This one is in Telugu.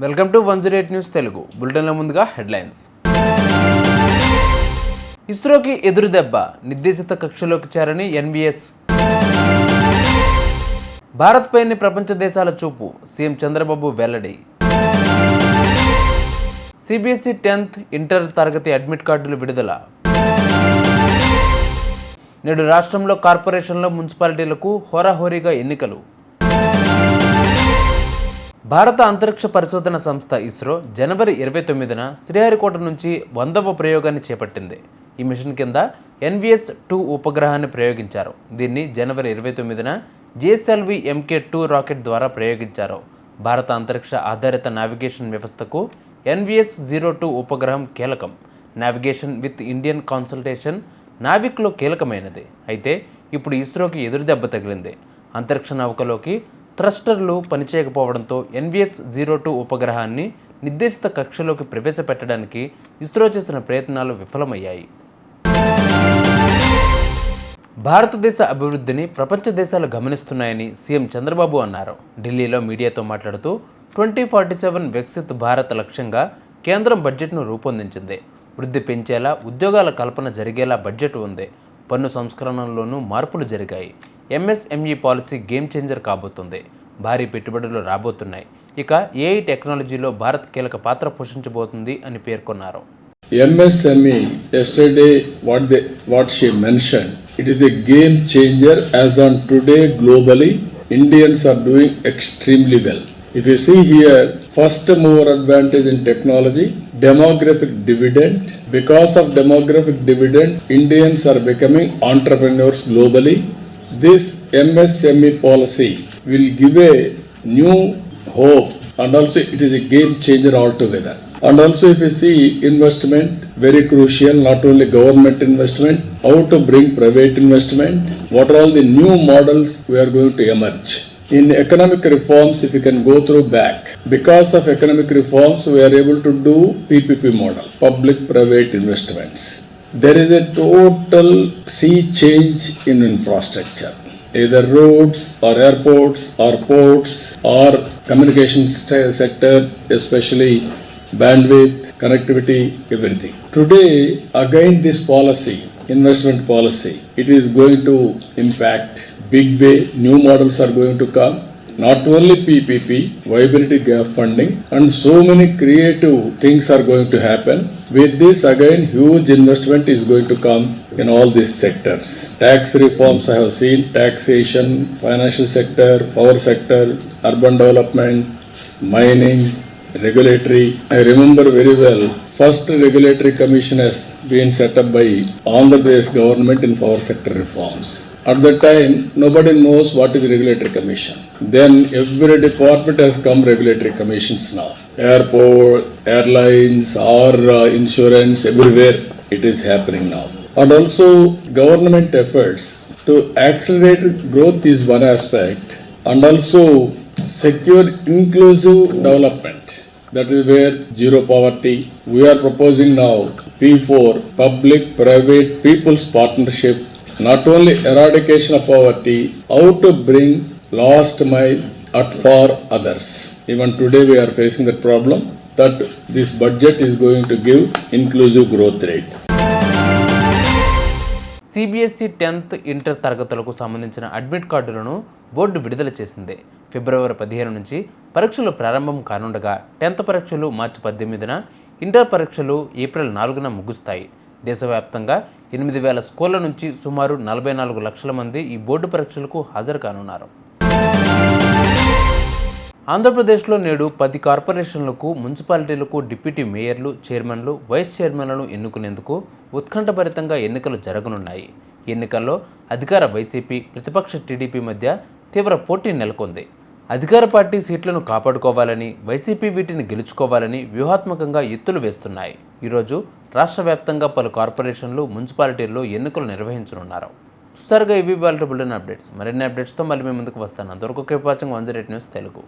వెల్కమ్ టు 108 న్యూస్ తెలుగు బులెటిన్ల ముందుగా హెడ్లైన్స్. ఇస్రోకి ఎదురు దెబ్బ, నిర్దేశిత కక్షలోకి చేరని ఎన్విఎస్. భారత్ పైని ప్రపంచ దేశాల చూపు, సీఎం చంద్రబాబు వెల్లడి. సిబిఎస్ఈ 10th ఇంటర్ తరగతి అడ్మిట్ కార్డులు విడుదల. నేడు రాష్ట్రంలో కార్పొరేషన్లో మున్సిపాలిటీలకు హోరాహోరీగా ఎన్నికలు. భారత అంతరిక్ష పరిశోధన సంస్థ ఇస్రో జనవరి 29న శ్రీహరికోట నుంచి 100వ ప్రయోగాన్ని చేపట్టింది. ఈ మిషన్ కింద ఎన్విఎస్-2 ఉపగ్రహాన్ని ప్రయోగించారు. దీన్ని జనవరి 29న జిఎస్ఎల్వి MK-2 రాకెట్ ద్వారా ప్రయోగించారు. భారత అంతరిక్ష ఆధారిత నావిగేషన్ వ్యవస్థకు NVS-02 ఉపగ్రహం కీలకం. నావిగేషన్ విత్ ఇండియన్ కన్సల్టేషన్ నావిక్లో కీలకమైనది. అయితే ఇప్పుడు ఇస్రోకి ఎదురుదెబ్బ తగిలింది. అంతరిక్ష నౌకలోకి థ్రస్టర్లు పనిచేయకపోవడంతో NVS-02 ఉపగ్రహాన్ని నిర్దేశిత కక్షలోకి ప్రవేశపెట్టడానికి ఇస్రో చేసిన ప్రయత్నాలు విఫలమయ్యాయి. భారతదేశ అభివృద్ధిని ప్రపంచ దేశాలు గమనిస్తున్నాయని సీఎం చంద్రబాబు అన్నారు. ఢిల్లీలో మీడియాతో మాట్లాడుతూ 2047 వికసిత్ భారత్ లక్ష్యంగా కేంద్రం బడ్జెట్ను రూపొందించింది. వృద్ధి పెంచేలా, ఉద్యోగాల కల్పన జరిగేలా బడ్జెట్ ఉంది. పన్ను సంస్కరణల్లోనూ మార్పులు జరిగాయి. MSME పాలసీ గేమ్ చేంజర్ కాబోతుంది. భారీ పెట్టుబడులు రాబోతున్నాయి. ఇక AI టెక్నాలజీలో భారత్ కీలక పాత్ర పోషించబోతుంది అని పేర్కొన్నారు. MSME yesterday what she mentioned, it is a game changer as on today globally Indians are doing extremely well. If you see here, first mover advantage in technology, demographic dividend. Because of demographic dividend, Indians are becoming entrepreneurs globally. This MSME policy will give a new hope, and also it is a game changer altogether. And also if you see investment, very crucial, not only government investment, how to bring private investment, what are all the new models we are going to emerge. In economic reforms, if you can go through back, because of economic reforms, we are able to do PPP model, public-private investments. There is a total sea change in infrastructure, either roads or airports or ports or communication sector, especially bandwidth, connectivity, everything. Today, again this policy, investment policy, it is going to impact big way. New models are going to come. Not only PPP, viability gap funding, and so many creative things are going to happen. With this, again, huge investment is going to come in all these sectors. Tax reforms I have seen, taxation, financial sector, power sector, urban development, mining, regulatory. I remember very well, first regulatory commission has been set up by Andhra Pradesh government in power sector reforms. At that time, nobody knows what is regulatory commission. Then every department has come regulatory commissions now. Airport, airlines, or insurance, everywhere it is happening now. And also government efforts to accelerate growth is one aspect, and also secure inclusive development. That is where zero poverty. We are proposing now P4, public, private, people's partnership. Not only eradication of poverty, how to bring last mile at for others. Even today we are facing that problem, that this budget is going to give inclusive growth rate. CBSE 10th inter తరగతులకు సంబంధించిన అడ్మిట్ కార్డులను బోర్డు విడుదల చేసింది. ఫిబ్రవరి 15 నుంచి పరీక్షలు ప్రారంభం కానుండగా 10th పరీక్షలు మార్చి 18న, ఇంటర్ పరీక్షలు ఏప్రిల్ 4న ముగుస్తాయి. దేశవ్యాప్తంగా 8,000 స్కూళ్ల నుంచి సుమారు 44 లక్షల మంది ఈ బోర్డు పరీక్షలకు హాజరు కానున్నారు. ఆంధ్రప్రదేశ్లో నేడు 10 కార్పొరేషన్లకు, మున్సిపాలిటీలకు డిప్యూటీ మేయర్లు, చైర్మన్లు, వైస్ చైర్మన్లను ఎన్నుకునేందుకు ఉత్కంఠభరితంగా ఎన్నికలు జరగనున్నాయి. ఈ ఎన్నికల్లో అధికార వైసీపీ, ప్రతిపక్ష టీడీపీ మధ్య తీవ్ర పోటీ నెలకొంది. అధికార పార్టీ సీట్లను కాపాడుకోవాలని, వైసీపీ వీటిని గెలుచుకోవాలని వ్యూహాత్మకంగా ఎత్తులు వేస్తున్నాయి. ఈరోజు రాష్ట్ర వ్యాప్తంగా పలు కార్పొరేషన్లు, మున్సిపాలిటీల్లో ఎన్నికలు నిర్వహించనున్నారు. చూసారుగా ఇవి వాళ్ళ బులెటిన్ అప్డేట్స్. మరిన్ని అప్డేట్స్తో మళ్ళీ మీ ముందుకు వస్తాను. అంతవరకు కీప్ వాచింగ్ 108 న్యూస్ తెలుగు.